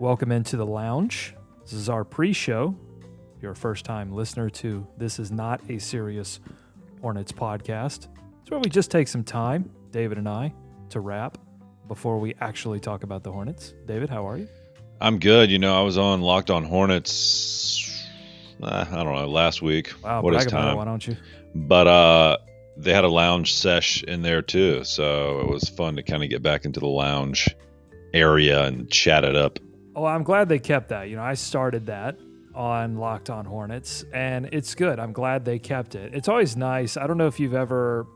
Welcome into the lounge. This is our pre-show. If you're a first-time listener to This Is Not a Serious Hornets podcast, it's where we just take some time, David and I, to rap before we actually talk about the Hornets. David, how are you? I'm good. You know, I was on Locked On Hornets, I don't know, last week. Wow, what is brag about it, time? why don't you? But they had a lounge sesh in there too, so it was fun to kind of get back into the lounge area and chat it up. Oh, I'm glad they kept that. You know, I started that on Locked On Hornets, and it's good. I'm glad they kept it. It's always nice. I don't know if you've ever,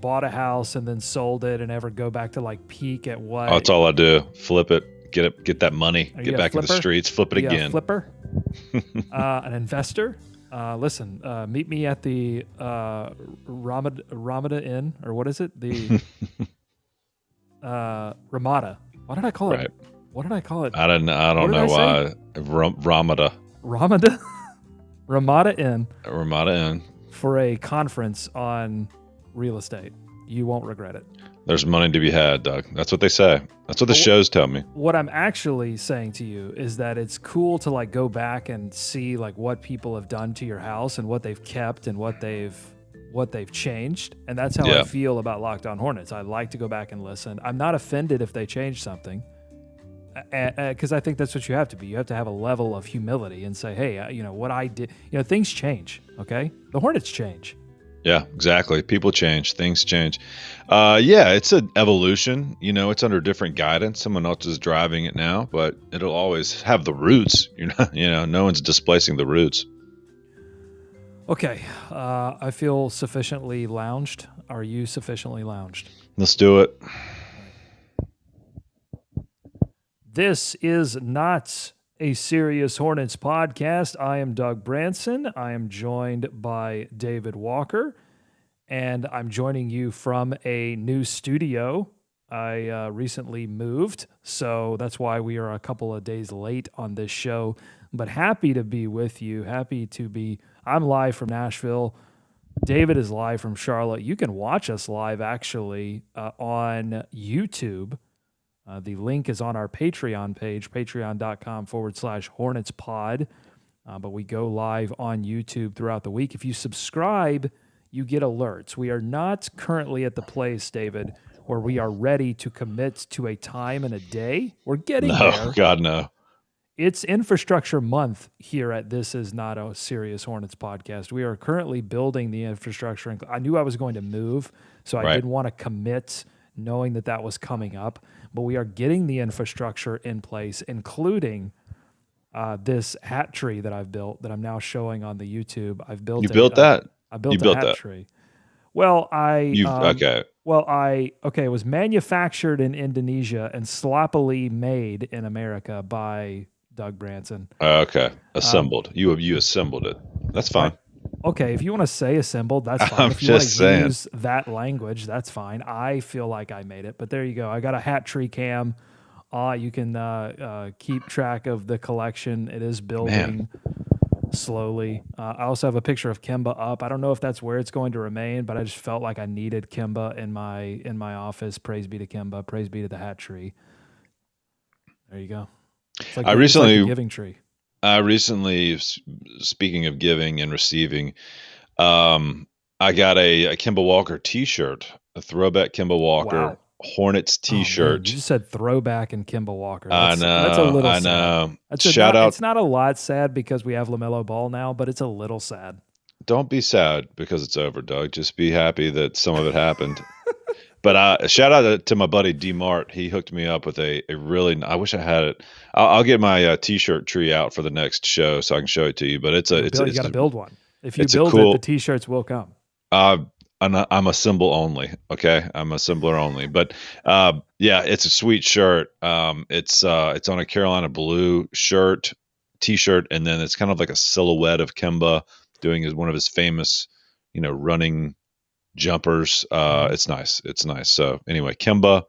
bought a house and then sold it and ever go back to like peek at what. Oh, that's all I do. Flip it, get that money, get back in the flipper? streets, flip it again. Flipper, an investor. Listen, meet me at the Ramada Inn, or what is it? The Ramada. Why did I call it? Right. What did I call it? I don't know why. Ramada Inn. Ramada Inn. For a conference on real estate. You won't regret it. There's money to be had, Doug. That's what they say. That's what the shows tell me. What I'm actually saying to you is that it's cool to like go back and see like what people have done to your house and what they've kept and what they've changed. And that's how I feel about Locked On Hornets. I like to go back and listen. I'm not offended if they change something. Because I think that's what you have to be. You have to have a level of humility and say, hey, what I did, things change, okay? The Hornets change. Yeah, exactly. People change. Things change. It's an evolution. It's under different guidance. Someone else is driving it now, but it'll always have the roots. No one's displacing the roots. Okay. I feel sufficiently lounged. Are you sufficiently lounged? Let's do it. This is not a Serious Hornets podcast. I am Doug Branson. I am joined by David Walker, and I'm joining you from a new studio. I recently moved, so that's why we are a couple of days late on this show, but happy to be with you. I'm live from Nashville. David is live from Charlotte. You can watch us live, actually, on YouTube. The link is on our Patreon page, patreon.com/HornetsPod. But we go live on YouTube throughout the week. If you subscribe, you get alerts. We are not currently at the place, David, where we are ready to commit to a time and a day. We're getting there. No, God, no. It's infrastructure month here at This Is Not a Serious Hornets podcast. We are currently building the infrastructure. I knew I was going to move, so I didn't want to commit knowing that was coming up. But we are getting the infrastructure in place, including this hat tree that I've built that I'm now showing on the YouTube. I've built. You built that? I built a hat tree. Well, it was manufactured in Indonesia and sloppily made in America by Doug Branson. Okay, assembled. You assembled it. That's fine. Okay, if you want to say assembled, that's fine. If you want to use that language, that's fine. I feel like I made it, but there you go. I got a hat tree cam. You can keep track of the collection. It is building slowly. I also have a picture of Kemba up. I don't know if that's where it's going to remain, but I just felt like I needed Kemba in my office. Praise be to Kemba. Praise be to the hat tree. There you go. It's like it's like a giving tree. I recently, speaking of giving and receiving, I got a Kemba Walker T-shirt, a throwback Kemba Walker Hornets T-shirt. You just said throwback and Kemba Walker. I know. That's a little sad. I know. Shout out. It's not a lot sad because we have LaMelo Ball now, but it's a little sad. Don't be sad because it's over, Doug. Just be happy that some of it happened. But shout out to my buddy D Mart. He hooked me up with a really. I wish I had it. I'll get my T-shirt tree out for the next show so I can show it to you. But you got to build one. If you build it, the T-shirts will come. I'm a symbol only. Okay, I'm a symbol only. But it's a sweet shirt. It's on a Carolina blue T-shirt, and then it's kind of like a silhouette of Kemba doing one of his famous, running jumpers. It's nice. So anyway, Kemba,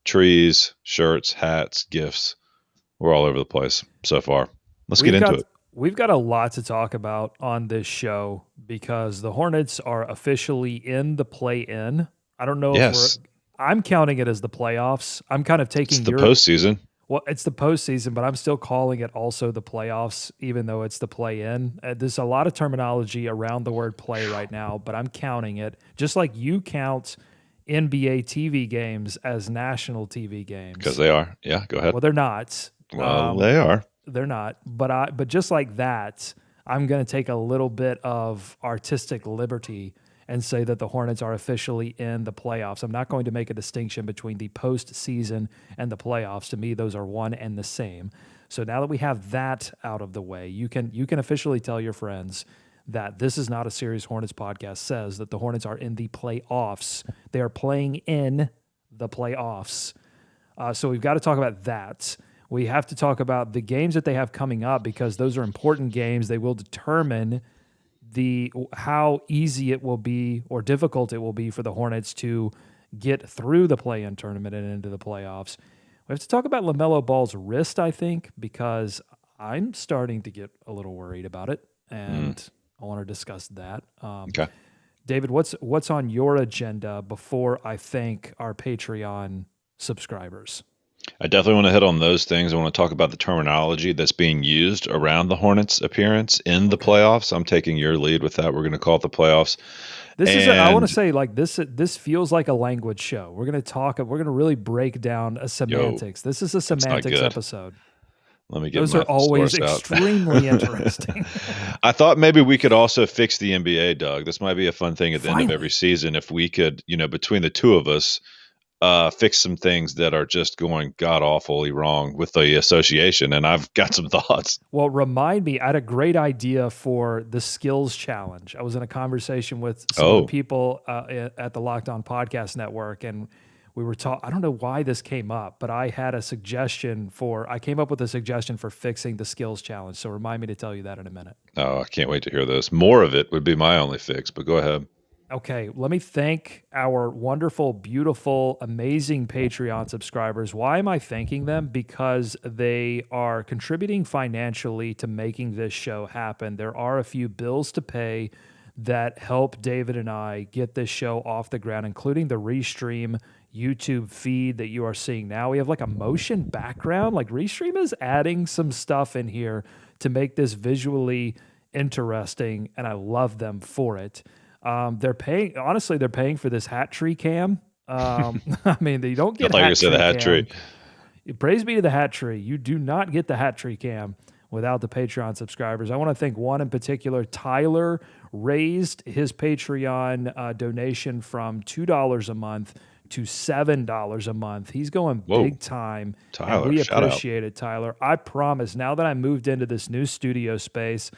trees, shirts, hats, gifts. We're all over the place so far. Let's get into it. We've got a lot to talk about on this show because the Hornets are officially in the play-in. I don't know if I'm counting it as the playoffs. I'm kind of taking the postseason. Well, it's the postseason, but I'm still calling it also the playoffs, even though it's the play-in. There's a lot of terminology around the word play right now, but I'm counting it just like you count NBA TV games as national TV games. Because they are. Yeah, go ahead. Well, they're not. Well, they are. They're not. But just like that, I'm going to take a little bit of artistic liberty and say that the Hornets are officially in the playoffs. I'm not going to make a distinction between the postseason and the playoffs. To me, those are one and the same. So now that we have that out of the way, you can officially tell your friends that This Is Not a Serious Hornets podcast says that the Hornets are in the playoffs. They are playing in the playoffs. So we've got to talk about that. We have to talk about the games that they have coming up because those are important games. They will determine how easy it will be or difficult it will be for the Hornets to get through the play-in tournament and into the playoffs. We have to talk about LaMelo Ball's wrist, I think, because I'm starting to get a little worried about it, and I want to discuss that. Okay. David, what's on your agenda before I thank our Patreon subscribers? I definitely want to hit on those things. I want to talk about the terminology that's being used around the Hornets' appearance in the playoffs. I'm taking your lead with that. We're going to call it the playoffs. I want to say, like, this feels like a language show. We're going to really break down a semantics. This is a semantics episode. Let me get those my are always source extremely interesting. I thought maybe we could also fix the NBA, Doug. This might be a fun thing at the end of every season if we could, between the two of us, fix some things that are just going god-awfully wrong with the association, and I've got some thoughts. Well, remind me, I had a great idea for the skills challenge. I was in a conversation with some of the people at the Locked On Podcast Network, and we were talking. I don't know why this came up, but I came up with a suggestion for fixing the skills challenge, so remind me to tell you that in a minute. Oh, I can't wait to hear this. More of it would be my only fix, but go ahead. Okay, let me thank our wonderful, beautiful, amazing Patreon subscribers. Why am I thanking them? Because they are contributing financially to making this show happen. There are a few bills to pay that help David and I get this show off the ground, including the Restream YouTube feed that you are seeing now. We have like a motion background. Like Restream is adding some stuff in here to make this visually interesting, and I love them for it. They're paying for this hat tree cam. I mean, they don't get hat tree. The hat tree. Praise be to the hat tree. You do not get the hat tree cam without the Patreon subscribers. I want to thank one in particular. Tyler raised his Patreon donation from $2 a month to $7 a month. He's going big time. Tyler, and we appreciate it, Tyler. I promise, now that I moved into this new studio space,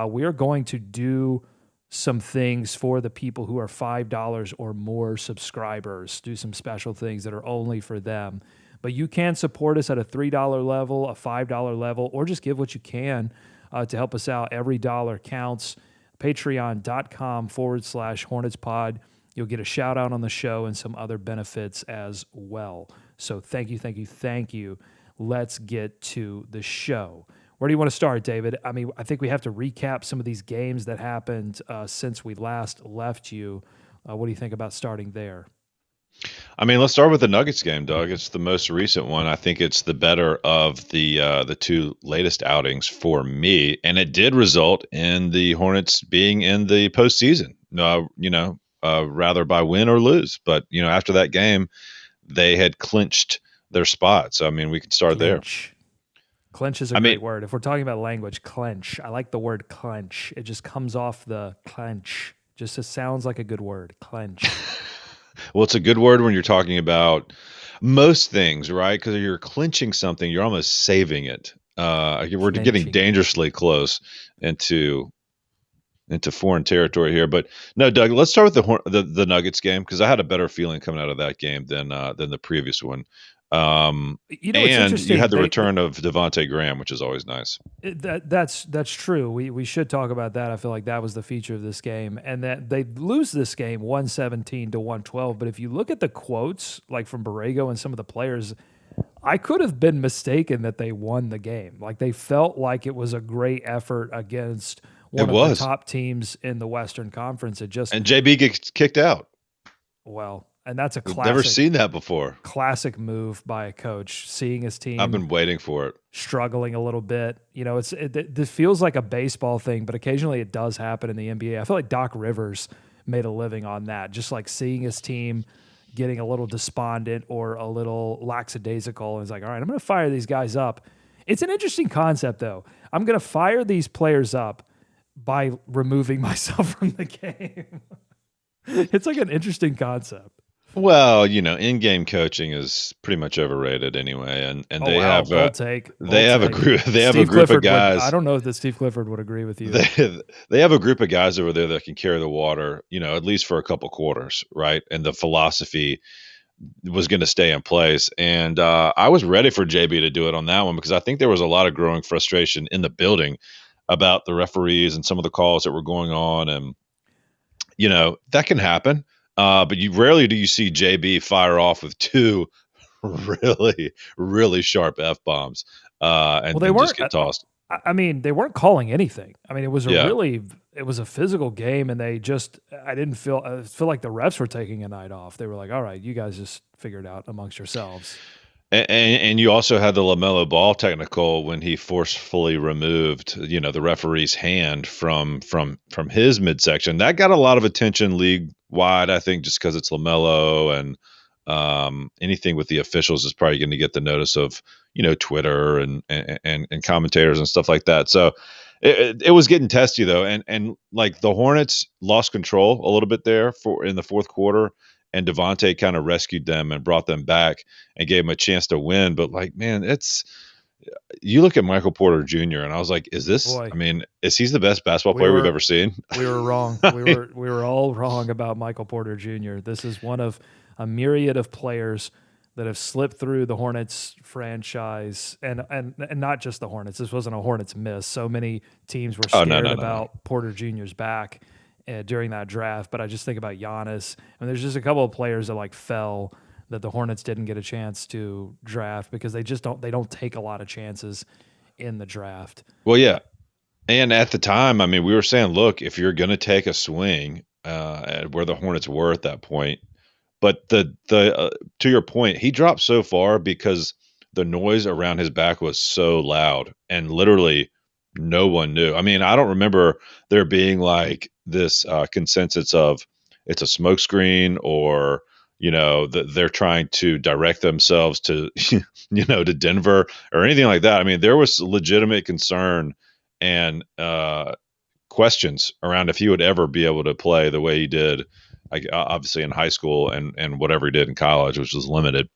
we are going to do some things for the people who are $5 or more subscribers, do some special things that are only for them. But you can support us at a $3 level, a $5 level, or just give what you can to help us out. Every dollar counts. Patreon.com/HornetsPod. You'll get a shout out on the show and some other benefits as well. So thank you, thank you, thank you. Let's get to the show. Where do you want to start, David? I mean, I think we have to recap some of these games that happened since we last left you. What do you think about starting there? I mean, let's start with the Nuggets game, Doug. It's the most recent one. I think it's the better of the two latest outings for me, and it did result in the Hornets being in the postseason. Rather by win or lose. But after that game, they had clinched their spot. So I mean, we can start there. Clench is a great word. If we're talking about language, clench. I like the word clench. It just comes off the clench. It sounds like a good word, clench. Well, it's a good word when you're talking about most things, right? Because if you're clinching something, you're almost saving it. We're getting dangerously close into foreign territory here. But no, Doug, let's start with the Nuggets game because I had a better feeling coming out of that game than the previous one. And you had the return of Devontae Graham, which is always nice. That's true. We should talk about that. I feel like that was the feature of this game, and that they lose this game 117-112. But if you look at the quotes, like from Borrego and some of the players, I could have been mistaken that they won the game. Like they felt like it was a great effort against one of the top teams in the Western Conference. And JB gets kicked out. Well, And that's a I've never classic seen that before. classic move by a coach, seeing his I've team been waiting for it. struggling a little bit. You know, this feels like a baseball thing, but occasionally it does happen in the NBA. I feel like Doc Rivers made a living on that, just like seeing his team getting a little despondent or a little lackadaisical, and he's like, all right, I'm going to fire these guys up. It's an interesting concept, though. I'm going to fire these players up by removing myself from the game. It's like an interesting concept. Well, in-game coaching is pretty much overrated anyway, and they have bold take. they have a take. group they have Steve a group Clifford of guys. I don't know that Steve Clifford would agree with you. They have a group of guys over there that can carry the water, at least for a couple quarters, right? And the philosophy was going to stay in place. And I was ready for JB to do it on that one because I think there was a lot of growing frustration in the building about the referees and some of the calls that were going on, and that can happen. But you rarely do you see JB fire off with two really, really sharp F bombs, and they then weren't just get tossed. I mean, they weren't calling anything. I mean, it was Yeah. it was a physical game, and I feel like the refs were taking a night off. They were like, all right, you guys just figure it out amongst yourselves. And you also had the LaMelo Ball technical when he forcefully removed, the referee's hand from his midsection. That got a lot of attention league wide, I think, just because it's LaMelo, and anything with the officials is probably going to get the notice of Twitter and commentators and stuff like that. So it was getting testy though, and like the Hornets lost control a little bit there in the fourth quarter. And Devontae kind of rescued them and brought them back and gave them a chance to win. But man, you look at Michael Porter Jr. and I was like, is he the best basketball player we've ever seen? We were wrong. we were all wrong about Michael Porter Jr. This is one of a myriad of players that have slipped through the Hornets franchise, and not just the Hornets. This wasn't a Hornets miss. So many teams were scared about Porter Jr.'s back during that draft, but I just think about Giannis, and there's just a couple of players that fell that the Hornets didn't get a chance to draft because they don't take a lot of chances in the draft. Well, yeah, and at the time, we were saying, look, if you're going to take a swing at where the Hornets were at that point, but the to your point, he dropped so far because the noise around his back was so loud, and literally no one knew. I don't remember there being this consensus of it's a smokescreen or that they're trying to direct themselves to to Denver or anything like that. There was legitimate concern and questions around if he would ever be able to play the way he did, obviously in high school and whatever he did in college, which was limited.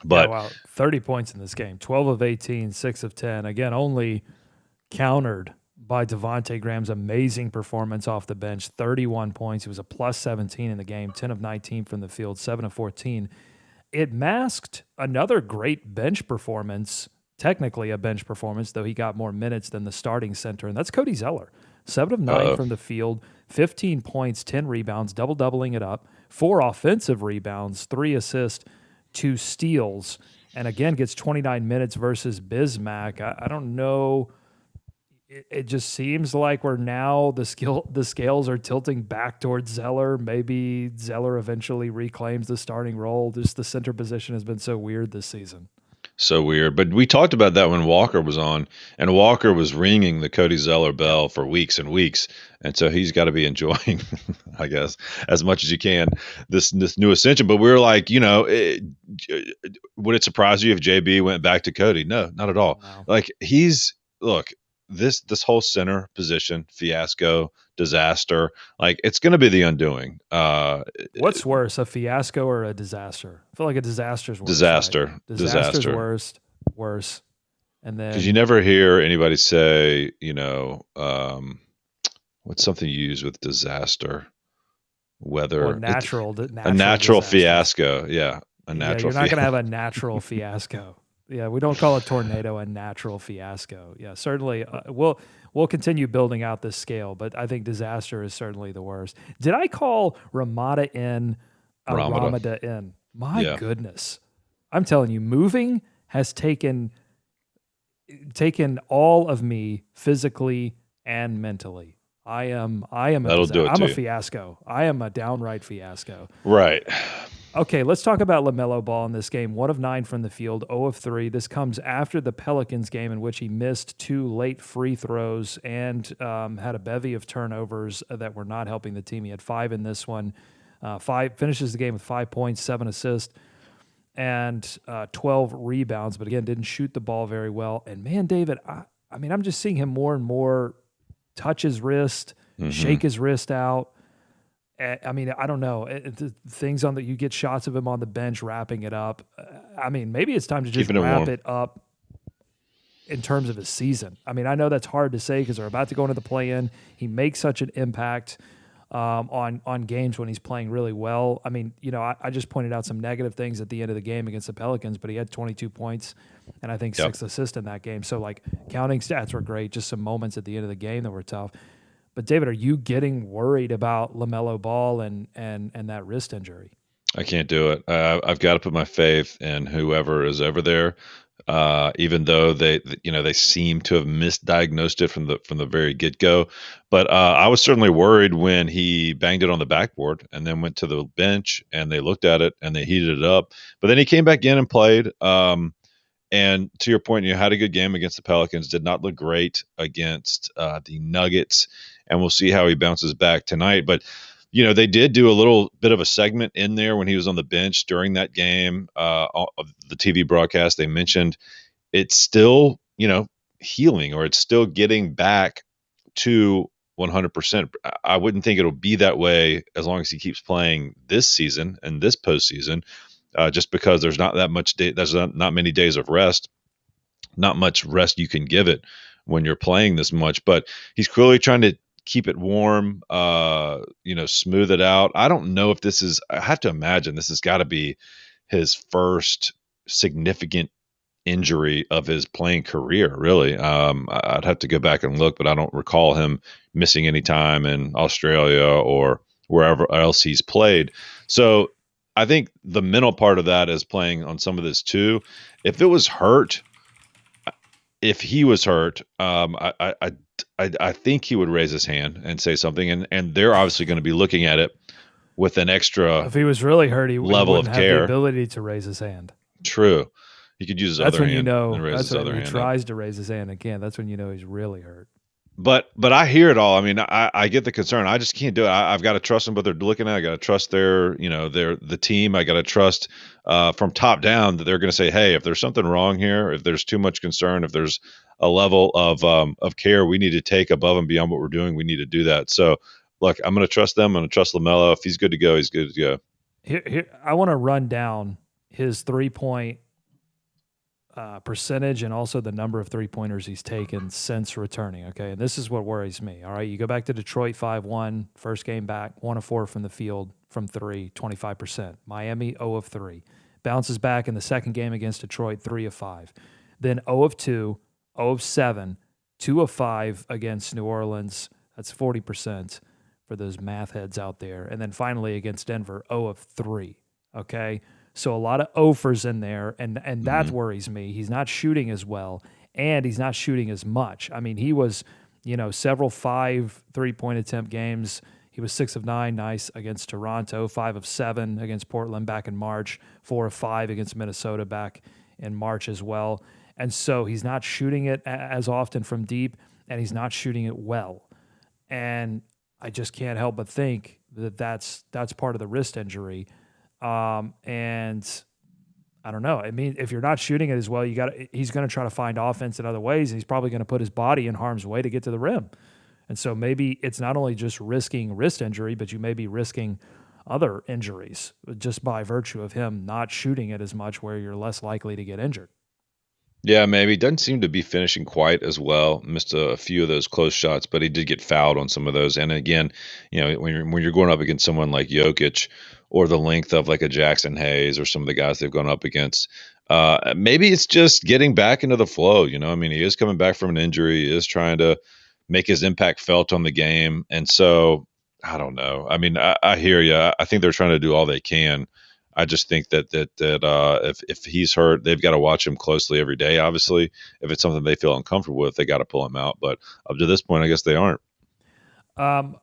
But 30 points in this game, 12 of 18, 6 of 10. Again, only countered by Devontae Graham's amazing performance off the bench, 31 points. He was a plus 17 in the game, 10 of 19 from the field, 7 of 14. It masked another great bench performance, technically a bench performance, though he got more minutes than the starting center, and that's Cody Zeller. 7 of 9 from the field, 15 points, 10 rebounds, double-doubling it up, 4 offensive rebounds, 3 assists, 2 steals, and again gets 29 minutes versus Bismack. I don't know. It just seems like we're now the scales are tilting back towards Zeller. Maybe Zeller eventually reclaims the starting role. Just the center position has been so weird this season. So weird. But we talked about that when Walker was on, and Walker was ringing the Cody Zeller bell for weeks and weeks. And so he's got to be enjoying, I guess, as much as you can, this new ascension. But we were like, would it surprise you if JB went back to Cody? No, not at all. No. This whole center position fiasco, disaster, it's going to be the undoing. What's worse, a fiasco or a disaster? I feel like a disaster's worse. Disaster. Right? Disaster's worse. And then because you never hear anybody say, what's something you use with disaster? Weather. Or natural a natural fiasco. Yeah. A natural. You're not going to have a natural fiasco. Yeah, we don't call a tornado a natural fiasco. Yeah, certainly we'll continue building out this scale, but I think disaster is certainly the worst. Did I call Ramada in a Ramada in? My goodness. I'm telling you, moving has taken all of me physically and mentally. I am a That'll do disaster. it I'm to a you. fiasco. I am a downright fiasco. Right. Okay, let's talk about LaMelo Ball in this game. 1 of 9 from the field, 0 of 3. This comes after the Pelicans game in which he missed 2 late free throws and had a bevy of turnovers that were not helping the team. He had 5 in this one. Finishes the game with 5 points, 7 assists, and 12 rebounds. But again, didn't shoot the ball very well. And man, David, I mean, I'm just seeing him more and more touch his wrist, shake his wrist out. I mean, I don't know. The things on that you get shots of him on the bench wrapping it up. I mean, maybe it's time to just Keeping it wrap warm. it up in terms of his season. I mean, I know that's hard to say because they're about to go into the play-in. He makes such an impact on games when he's playing really well. I mean, you know, I just pointed out some negative things at the end of the game against the Pelicans, but he had 22 points and I think 6 assists in that game. So, like, counting stats were great. Just some moments at the end of the game that were tough. But David, are you getting worried about LaMelo Ball and that wrist injury? I can't do it. I've got to put my faith in whoever is over there. Even though they seem to have misdiagnosed it from the very get go, but I was certainly worried when he banged it on the backboard and then went to the bench and they looked at it and they heated it up. But then he came back in and played. And to your point, you had a good game against the Pelicans. Did not look great against the Nuggets, and we'll see how he bounces back tonight. But they did do a little bit of a segment in there when he was on the bench during that game of the TV broadcast. They mentioned it's still, healing, or it's still getting back to 100%. I wouldn't think it'll be that way as long as he keeps playing this season and this postseason. Just because there's not that much there's not many days of rest, not much rest you can give it when you're playing this much. But he's clearly trying to keep it warm, smooth it out. I don't know if I have to imagine this has got to be his first significant injury of his playing career, really. I'd have to go back and look, but I don't recall him missing any time in Australia or wherever else he's played. So I think the mental part of that is playing on some of this too. If he was hurt, I think he would raise his hand and say something, and they're obviously going to be looking at it with an extra. If he was really hurt, he level wouldn't of have care. the ability to raise his hand. True, he could use his That's other when hand. That's when he tries to raise his hand again. That's when he's really hurt. But I hear it all. I mean, I get the concern. I just can't do it. I've got to trust them, but they're looking at. I got to trust the team. I got to trust from top down that they're going to say, hey, if there's something wrong here, if there's too much concern, if there's a level of care we need to take above and beyond what we're doing, we need to do that. So, look, I'm going to trust them. I'm going to trust LaMelo. If he's good to go, he's good to go. Here, I want to run down his 3-point percentage and also the number of 3-pointers he's taken since returning. Okay. And this is what worries me. All right. You go back to Detroit 5-1, first game back, 1 of 4 from the field from 3, 25%. Miami 0 of 3. Bounces back in the second game against Detroit, 3 of 5. Then 0 of 2, 0 of 7, 2 of 5 against New Orleans. That's 40% for those math heads out there. And then finally against Denver, 0 of 3. Okay. So a lot of offers in there, and that worries me. He's not shooting as well, and he's not shooting as much. I mean, he was, several 5 3-point attempt games. He was 6 of 9, nice, against Toronto, 5 of 7 against Portland back in March, 4 of 5 against Minnesota back in March as well. And so he's not shooting it as often from deep, and he's not shooting it well. And I just can't help but think that that's part of the wrist injury. And I don't know. I mean, if you're not shooting it as well, he's going to try to find offense in other ways, and he's probably going to put his body in harm's way to get to the rim. And so maybe it's not only just risking wrist injury, but you may be risking other injuries just by virtue of him not shooting it as much, where you're less likely to get injured. Yeah, maybe. Doesn't seem to be finishing quite as well. Missed a few of those close shots, but he did get fouled on some of those. And again, when you're going up against someone like Jokic, or the length of like a Jackson Hayes or some of the guys they've gone up against, maybe it's just getting back into the flow. I mean, he is coming back from an injury. He is trying to make his impact felt on the game. And so I don't know. I mean, I hear you. I think they're trying to do all they can. I just think that if he's hurt, they've got to watch him closely every day. Obviously, if it's something they feel uncomfortable with, they got to pull him out. But up to this point, I guess they aren't. Um,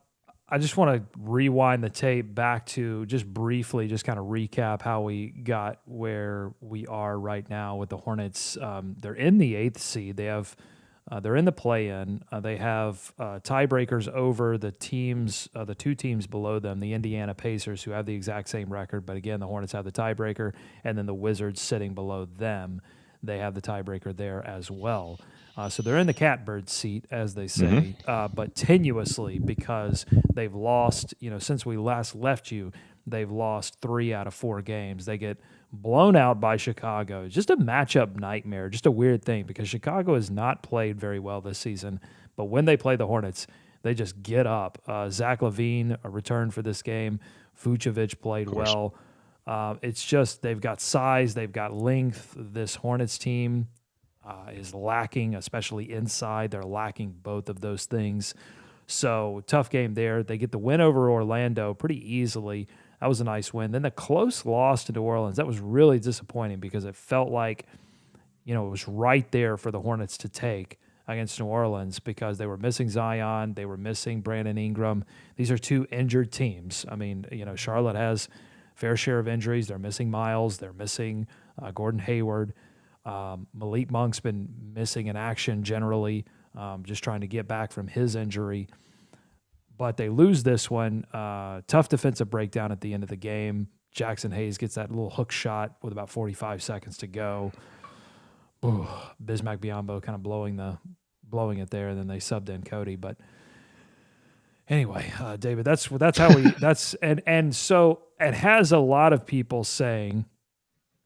I just want to rewind the tape back to just briefly, just kind of recap how we got where we are right now with the Hornets. They're in the 8th seed. They're in the play-in. They have tiebreakers over the teams, the two teams below them, the Indiana Pacers, who have the exact same record, but again, the Hornets have the tiebreaker, and then the Wizards sitting below them, they have the tiebreaker there as well. So they're in the catbird seat, as they say, but tenuously because they've lost, since we last left you, they've lost 3 out of 4 games. They get blown out by Chicago. It's just a matchup nightmare, just a weird thing because Chicago has not played very well this season, but when they play the Hornets, they just get up. Zach LaVine returned for this game. Vucevic played well. It's just they've got size, they've got length. This Hornets team is lacking, especially inside. They're lacking both of those things. So tough game there. They get the win over Orlando pretty easily. That was a nice win. Then the close loss to New Orleans, that was really disappointing because it felt like, it was right there for the Hornets to take against New Orleans because they were missing Zion. They were missing Brandon Ingram. These are two injured teams. I mean, Charlotte has fair share of injuries. They're missing Miles. They're missing Gordon Hayward. Malik Monk's been missing in action generally, just trying to get back from his injury. But they lose this one. Tough defensive breakdown at the end of the game. Jackson Hayes gets that little hook shot with about 45 seconds to go. Ooh, Bismack Biyombo kind of blowing it there, and then they subbed in Cody. But anyway, David, that's how we and so it has a lot of people saying,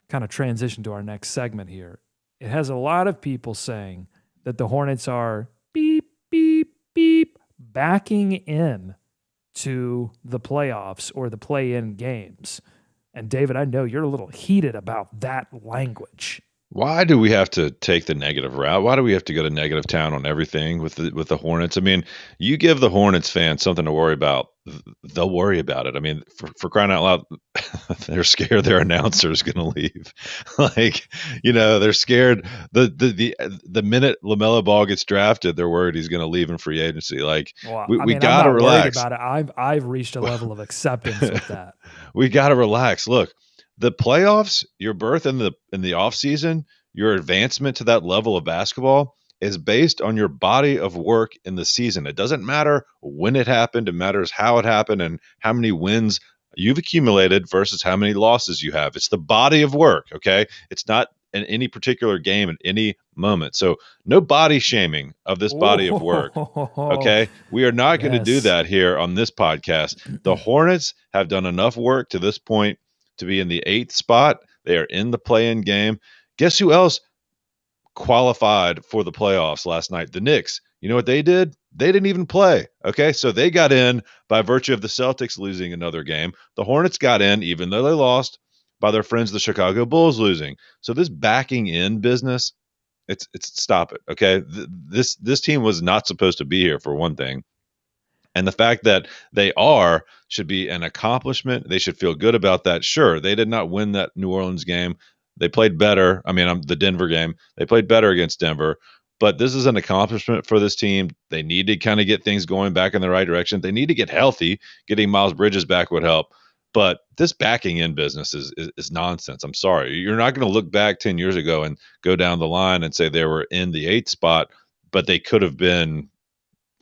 kind of transition to our next segment here. It has a lot of people saying that the Hornets are beep, beep, beep, backing in to the playoffs or the play-in games. And David, I know you're a little heated about that language. Why do we have to take the negative route? Why do we have to go to negative town on everything with the Hornets? I mean, you give the Hornets fans something to worry about, they'll worry about it. I mean, for crying out loud, they're scared their announcer is going to leave. They're scared. The minute LaMelo Ball gets drafted, they're worried he's going to leave in free agency. We got to relax. About it. I've reached a level of acceptance with that. We got to relax. Look. The playoffs, your berth in the offseason, your advancement to that level of basketball is based on your body of work in the season. It doesn't matter when it happened. It matters how it happened and how many wins you've accumulated versus how many losses you have. It's the body of work, okay? It's not in any particular game at any moment. So no body shaming of this body of work, okay? We are not going to do that here on this podcast. The Hornets have done enough work to this point to be in the 8th spot. They are in the play-in game. Guess who else qualified for the playoffs last night? The Knicks. You know what they did? They didn't even play. Okay, so they got in by virtue of the Celtics losing another game. The Hornets got in, even though they lost, by their friends the Chicago Bulls losing. So this backing in business, it's stop it. Okay, this team was not supposed to be here, for one thing. And the fact that they should be an accomplishment. They should feel good about that. Sure, they did not win that New Orleans game. They played better. I mean, the Denver game. They played better against Denver. But this is an accomplishment for this team. They need to kind of get things going back in the right direction. They need to get healthy. Getting Miles Bridges back would help. But this backing in business is nonsense. I'm sorry. You're not going to look back 10 years ago and go down the line and say they were in the 8th spot, but they could have been,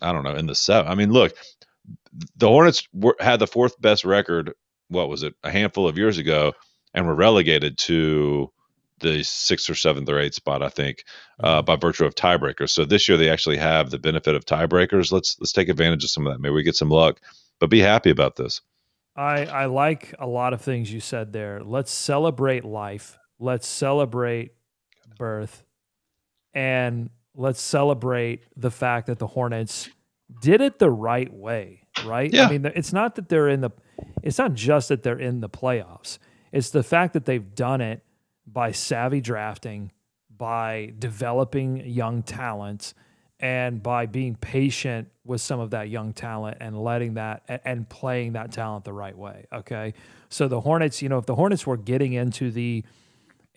I don't know, in the 7th. I mean, look, the Hornets had the 4th best record, what was it, a handful of years ago, and were relegated to the 6th or 7th or 8th spot, I think, by virtue of tiebreakers. So this year they actually have the benefit of tiebreakers. Let's take advantage of some of that. Maybe we get some luck, but be happy about this. I like a lot of things you said there. Let's celebrate life. Let's celebrate birth. And let's celebrate the fact that the Hornets did it the right way, right? Yeah. I mean, it's not just that they're in the playoffs. It's the fact that they've done it by savvy drafting, by developing young talent, and by being patient with some of that young talent and letting that and playing that talent the right way. Okay. So the Hornets, if the Hornets were getting into the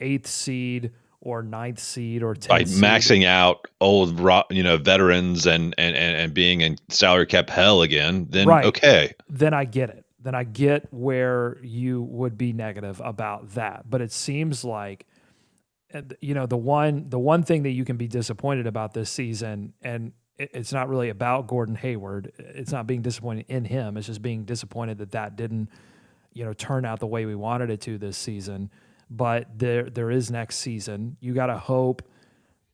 8th seed or ninth seed or By 10th seed. maxing out old, veterans and being in salary cap hell again, then Right. okay. Then I get it. Then I get where you would be negative about that. But it seems like, the one thing that you can be disappointed about this season, and it's not really about Gordon Hayward. It's not being disappointed in him. It's just being disappointed that didn't, turn out the way we wanted it to this season. But there is next season. You got to hope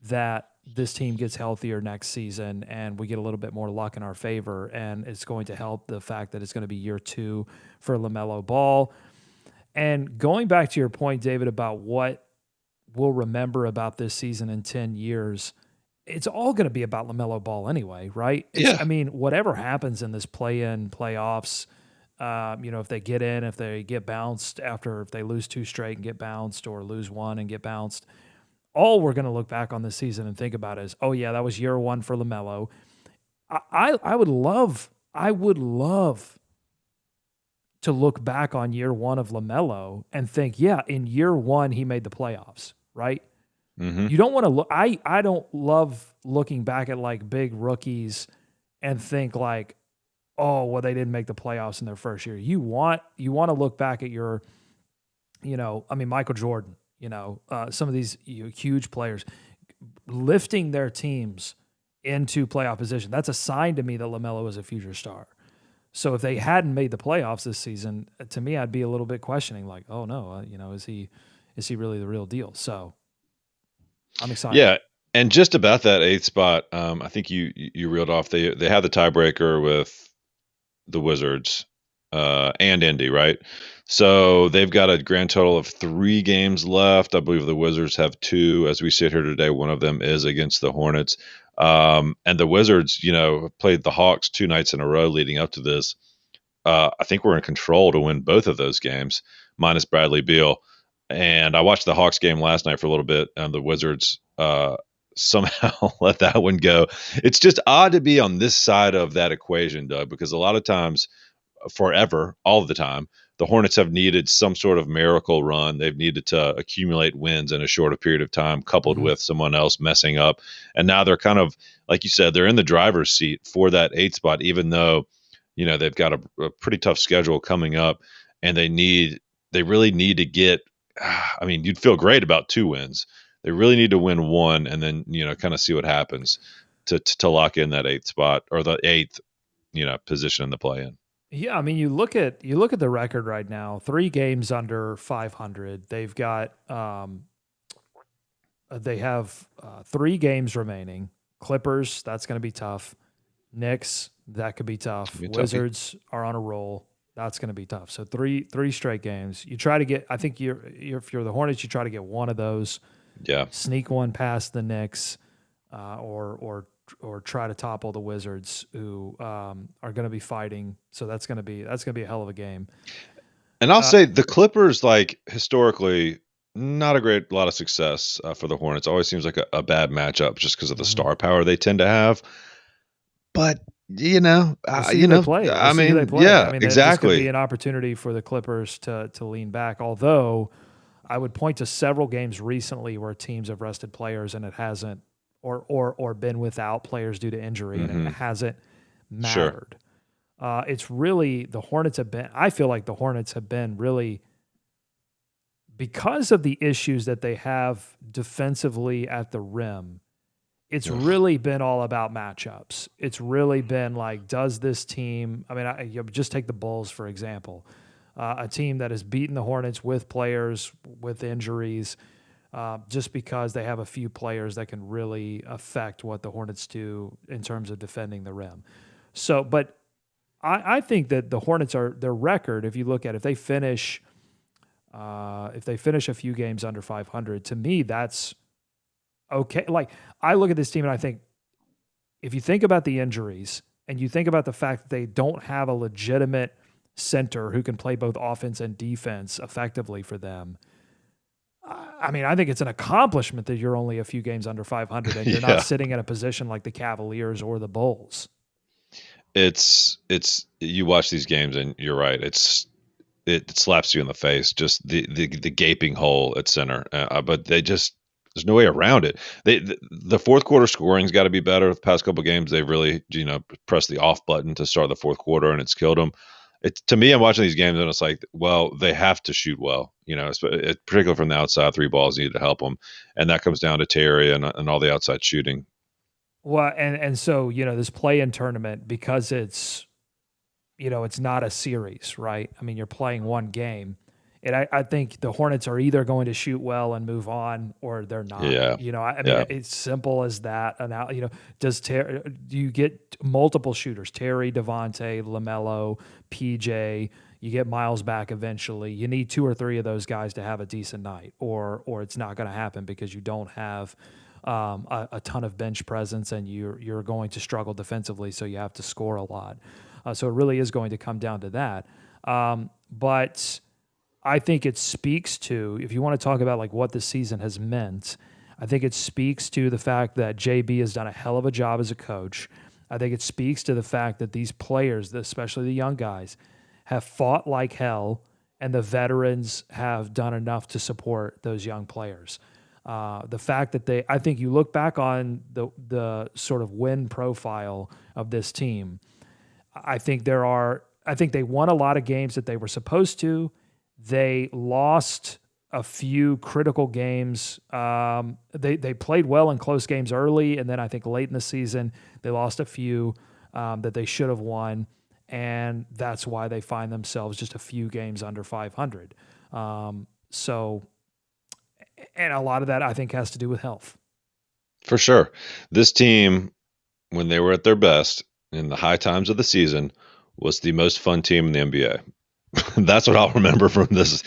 that this team gets healthier next season and we get a little bit more luck in our favor. And it's going to help the fact that it's going to be year 2 for LaMelo Ball. And going back to your point, David, about what we'll remember about this season in 10 years, it's all going to be about LaMelo Ball anyway, right? Yeah. I mean, whatever happens in this play-in, playoffs, if they get in, if they get bounced if they lose 2 straight and get bounced, or lose 1 and get bounced, all we're going to look back on this season and think about is, oh yeah, that was year 1 for LaMelo. I would love to look back on year 1 of LaMelo and think, yeah, in year 1 he made the playoffs, right? Mm-hmm. You don't want to look. I don't love looking back at like big rookies and think like, oh, well, they didn't make the playoffs in their first year. You want to look back at your, Michael Jordan, some of these huge players lifting their teams into playoff position. That's a sign to me that LaMelo is a future star. So if they hadn't made the playoffs this season, to me, I'd be a little bit questioning, like, oh no, is he really the real deal? So I'm excited. Yeah, and just about that 8th spot, I think you reeled off. They have the tiebreaker with the Wizards and Indy, right? So they've got a grand total of 3 games left. I believe the Wizards have 2 as we sit here today. One of them is against the Hornets. And the Wizards, played the Hawks 2 nights in a row leading up to this. I think we're in control to win both of those games, minus Bradley Beal. And I watched the Hawks game last night for a little bit, and the Wizards somehow let that one go. It's just odd to be on this side of that equation, Doug, because a lot of times, forever, all of the time, the Hornets have needed some sort of miracle run. They've needed to accumulate wins in a shorter period of time, coupled with someone else messing up. And now they're kind of, like you said, they're in the driver's seat for that 8th spot, even though, they've got a pretty tough schedule coming up, and they really need to get, you'd feel great about 2 wins. They really need to win 1 and then, kind of see what happens to lock in that 8th spot, or the 8th, position in the play-in. Yeah, I mean, you look at the record right now, 3 games under 500. They've got they have 3 games remaining. Clippers, that's going to be tough. Knicks, that could be tough. Wizards are on a roll. That's going to be tough. So 3 straight games. You try to get, I think if you're the Hornets, you try to get one of those. Yeah. Sneak one past the Knicks, or try to topple the Wizards, who are going to be fighting. So that's going to be a hell of a game. And I'll say the Clippers, like, historically, not a lot of success for the Hornets. Always seems like a bad matchup just because of the star power they tend to have. But We'll see who they play. Yeah, exactly. This could be an opportunity for the Clippers to lean back. Although I would point to several games recently where teams have rested players and it hasn't, or been without players due to injury, and it hasn't mattered. Sure. It's really, the Hornets have been, I feel like the Hornets have been really, because of the issues that they have defensively at the rim, it's really been all about matchups. It's really been like, does this team, just take the Bulls, for example, a team that has beaten the Hornets with players with injuries, just because they have a few players that can really affect what the Hornets do in terms of defending the rim. So, but I think that the Hornets their record, if you look at it, if they finish a few games under 500, to me, that's okay. Like, I look at this team and I think, if you think about the injuries and you think about the fact that they don't have a legitimate center who can play both offense and defense effectively for them, I think it's an accomplishment that you're only a few games under 500 and you're not sitting in a position like the Cavaliers or the Bulls. It's you watch these games and you're right. It slaps you in the face, just the gaping hole at center. But they just, There's no way around it. The fourth quarter scoring's got to be better. The past couple games, they've really pressed the off button to start the fourth quarter, and it's killed them. To me, I'm watching these games and it's like, well, they have to shoot well, particularly from the outside. Three balls needed to help them, and that comes down to Terry and all the outside shooting. Well, and so this play-in tournament, because it's it's not a series, right? I mean, you're playing one game. And I think the Hornets are either going to shoot well and move on, or they're not. Yeah. I mean, it's simple as that. And now, do you get multiple shooters? Terry, Devontae, LaMelo, PJ. You get Miles back eventually. You need 2 or 3 of those guys to have a decent night, or it's not going to happen because you don't have a ton of bench presence, and you're going to struggle defensively. So you have to score a lot. So it really is going to come down to that. But I think it speaks to, if you want to talk about like what the season has meant, I think it speaks to the fact that JB has done a hell of a job as a coach. I think it speaks to the fact that these players, especially the young guys, have fought like hell, and the veterans have done enough to support those young players. The fact that I think you look back on the sort of win profile of this team, I think they won a lot of games that they were supposed to. They lost a few critical games. They played well in close games early, and then I think late in the season they lost a few that they should have won, and that's why they find themselves just a few games under 500. So, and a lot of that I think has to do with health. For sure. This team, when they were at their best in the high times of the season, was the most fun team in the NBA. That's what I'll remember from this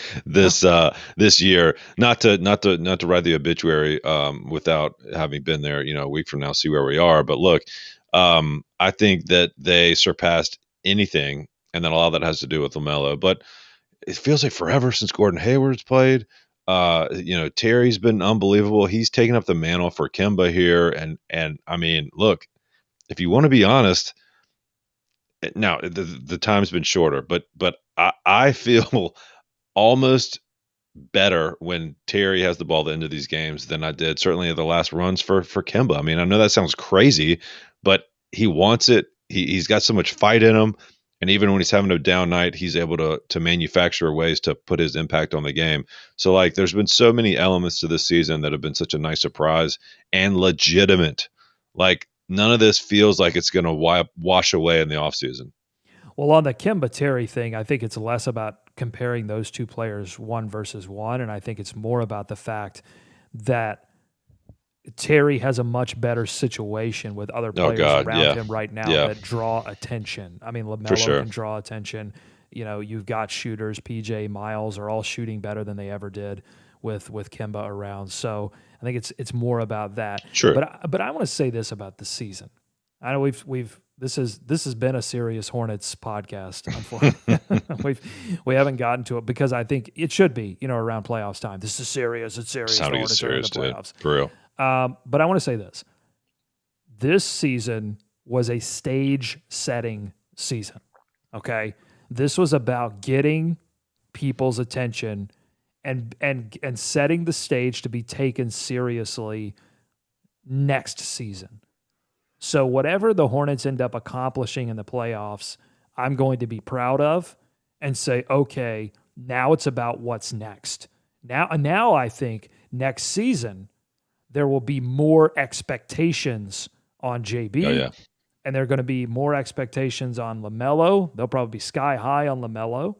year. Not to write the obituary without having been there, a week from now, see where we are. But look, I think that they surpassed anything, and then a lot of that has to do with LaMelo. But it feels like forever since Gordon Hayward's played. Terry's been unbelievable. He's taken up the mantle for Kemba here, and I mean, look, if you want to be honest. Now the time's been shorter, but I feel almost better when Terry has the ball at the end of these games than I did certainly at the last runs for Kemba. I mean, I know that sounds crazy, but he wants it. He's got so much fight in him, and even when he's having a down night, he's able to manufacture ways to put his impact on the game. So like, there's been so many elements to this season that have been such a nice surprise and legitimate. Like, none of this feels like it's going to wash away in the offseason. Well, on the Kemba Terry thing, I think it's less about comparing those two players one versus one, and I think it's more about the fact that Terry has a much better situation with other players around him right now that draw attention. I mean, LaMelo can draw attention. You've got shooters, PJ, Miles are all shooting better than they ever did with Kemba around. So I think it's more about that. Sure. But I want to say this about the season. I know this has been a serious Hornets podcast. Unfortunately, we haven't gotten to it because I think it should be around playoffs time. This is serious. It's serious. Sounding serious, the playoffs for real. But I want to say this. This season was a stage-setting season, okay? This was about getting people's attention and setting the stage to be taken seriously next season. So whatever the Hornets end up accomplishing in the playoffs, I'm going to be proud of and say, okay, now it's about what's next. Now I think next season there will be more expectations on JB. Oh, yeah. And there are going to be more expectations on LaMelo. They'll probably be sky high on LaMelo.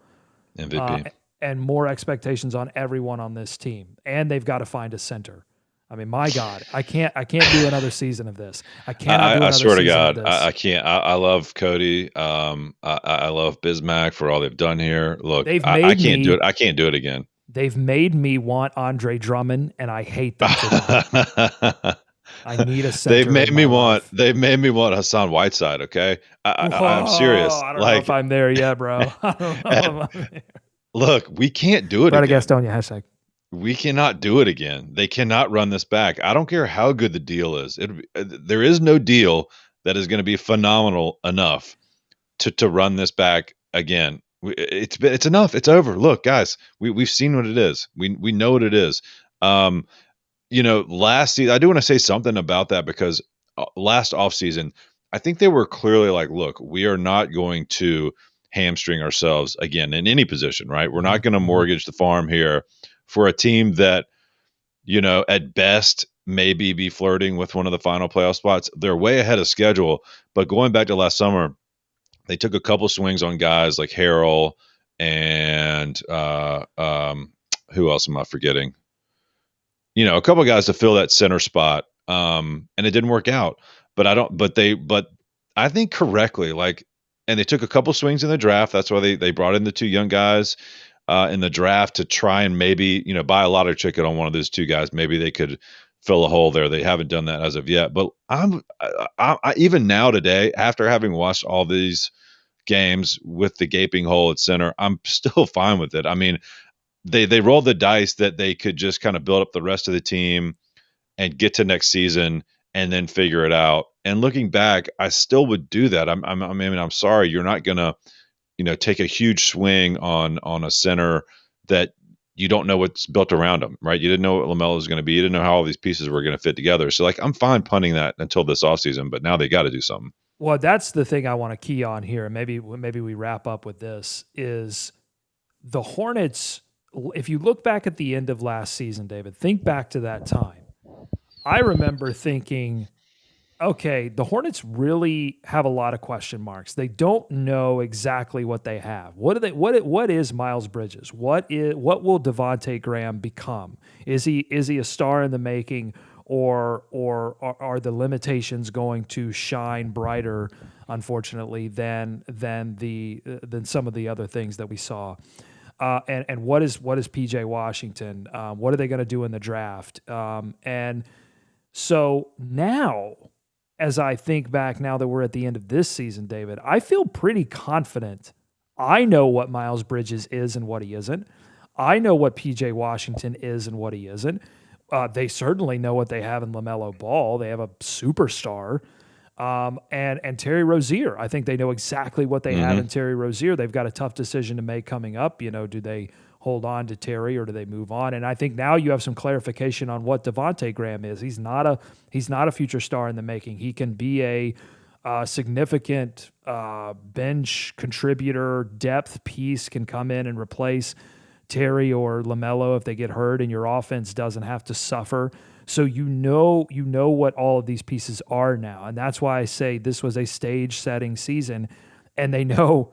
MVP. And more expectations on everyone on this team. And they've got to find a center. I mean, my God, I can't do another season of this. I swear to God, I can't. I love Cody. I love Bismack for all they've done here. Look, I can't do it. I can't do it again. They've made me want Andre Drummond, and I hate them for that. I need a center. They've made me want Hassan Whiteside. Okay, I'm serious. I don't know if I'm there yet, bro. Look, we can't do it again. Gastonia, hashtag. We cannot do it again. They cannot run this back. I don't care how good the deal is. There is no deal that is going to be phenomenal enough to run this back again. It's enough. It's over. Look, guys, we've seen what it is. We know what it is. last season, I do want to say something about that because last offseason, I think they were clearly like, look, we are not going to hamstring ourselves again in any position, right? We're not going to mortgage the farm here for a team that, at best, maybe be flirting with one of the final playoff spots. They're way ahead of schedule, but going back to last summer, they took a couple swings on guys like Harrell and who else am I forgetting? A couple of guys to fill that center spot, and it didn't work out. But I think correctly, and they took a couple swings in the draft. That's why they brought in the two young guys in the draft to try and maybe buy a lottery ticket on one of those two guys. Maybe they could fill a hole there. They haven't done that as of yet. But I even now today, after having watched all these games with the gaping hole at center, I'm still fine with it. I mean, they rolled the dice that they could just kind of build up the rest of the team and get to next season and then figure it out. And looking back, I still would do that. I'm sorry, you're not gonna, take a huge swing on a center that you don't know what's built around him, right? You didn't know what LaMelo was going to be. You didn't know how all these pieces were going to fit together. So I'm fine punting that until this offseason, but now they got to do something. Well, that's the thing I want to key on here. Maybe we wrap up with this is the Hornets. If you look back at the end of last season, David, think back to that time. I remember thinking, okay, the Hornets really have a lot of question marks. They don't know exactly what they have. What is Miles Bridges? What will Devontae Graham become? Is he a star in the making, or are the limitations going to shine brighter, unfortunately, than some of the other things that we saw? And what is PJ Washington? What are they going to do in the draft? And so now, as I think back, now that we're at the end of this season, David, I feel pretty confident. I know what Miles Bridges is and what he isn't. I know what PJ Washington is and what he isn't. They certainly know what they have in LaMelo Ball. They have a superstar. And Terry Rozier. I think they know exactly what they have in Terry Rozier. They've got a tough decision to make coming up. Do they hold on to Terry or do they move on? And I think now you have some clarification on what Devontae Graham is. He's not a future star in the making. He can be a significant bench contributor, depth piece, can come in and replace Terry or LaMelo if they get hurt, and your offense doesn't have to suffer. So you know what all of these pieces are now. And that's why I say this was a stage-setting season, and they know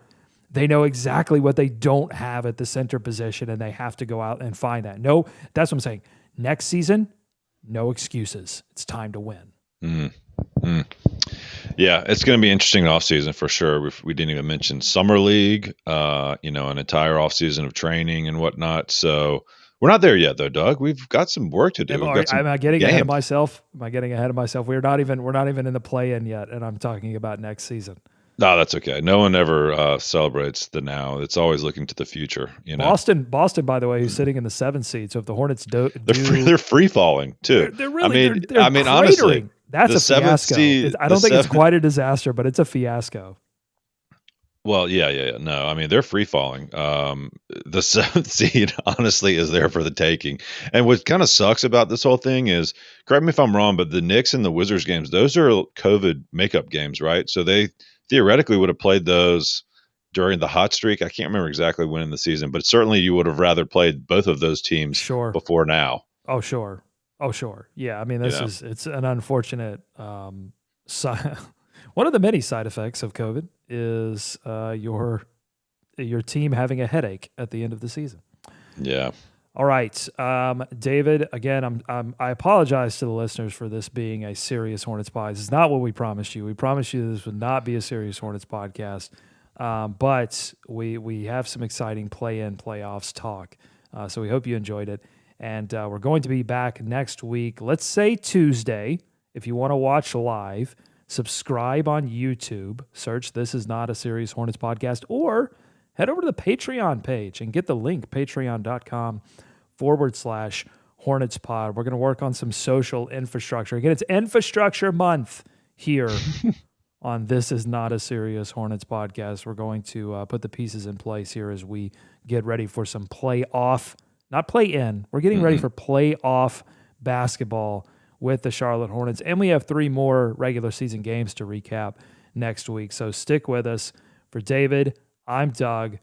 exactly what they don't have at the center position, and they have to go out and find that. No, that's what I'm saying. Next season, no excuses. It's time to win. Yeah, it's going to be interesting offseason for sure. We didn't even mention Summer League, an entire offseason of training and whatnot. So we're not there yet, though, Doug. We've got some work to do. Am I getting ahead of myself? We're not even in the play-in yet, and I'm talking about next season. No, that's okay. No one ever celebrates the now. It's always looking to the future. Boston, by the way, who's sitting in the 7th seed. So if the Hornets they're free falling too. They're really. They're honestly, that's a fiasco. I don't think it's quite a disaster, but it's a fiasco. Well, yeah. No, I mean, they're free falling. The 7th seed, honestly, is there for the taking. And what kind of sucks about this whole thing is, correct me if I'm wrong, but the Knicks and the Wizards games, those are COVID makeup games, right? So they theoretically would have played those during the hot streak. I can't remember exactly when in the season, but certainly you would have rather played both of those teams before now. Oh, sure. Yeah, I mean, it's an unfortunate one of the many side effects of COVID is your team having a headache at the end of the season. Yeah. All right, David. Again, I apologize to the listeners for this being a serious Hornets podcast. It's not what we promised you. We promised you this would not be a serious Hornets podcast, but we have some exciting play-in playoffs talk. So we hope you enjoyed it, and we're going to be back next week. Let's say Tuesday. If you want to watch live, subscribe on YouTube. Search "This Is Not a Serious Hornets Podcast," or head over to the Patreon page and get the link, patreon.com/Hornets Pod. We're going to work on some social infrastructure. Again, it's Infrastructure Month here on This Is Not a Serious Hornets Podcast. We're going to put the pieces in place here as we get ready for some playoff, not play-in. We're getting ready for playoff basketball with the Charlotte Hornets. And we have 3 more regular season games to recap next week. So stick with us. For David, I'm Doug.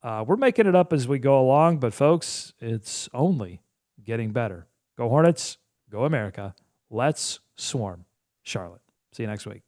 We're making it up as we go along, but folks, it's only getting better. Go Hornets, go America. Let's swarm Charlotte. See you next week.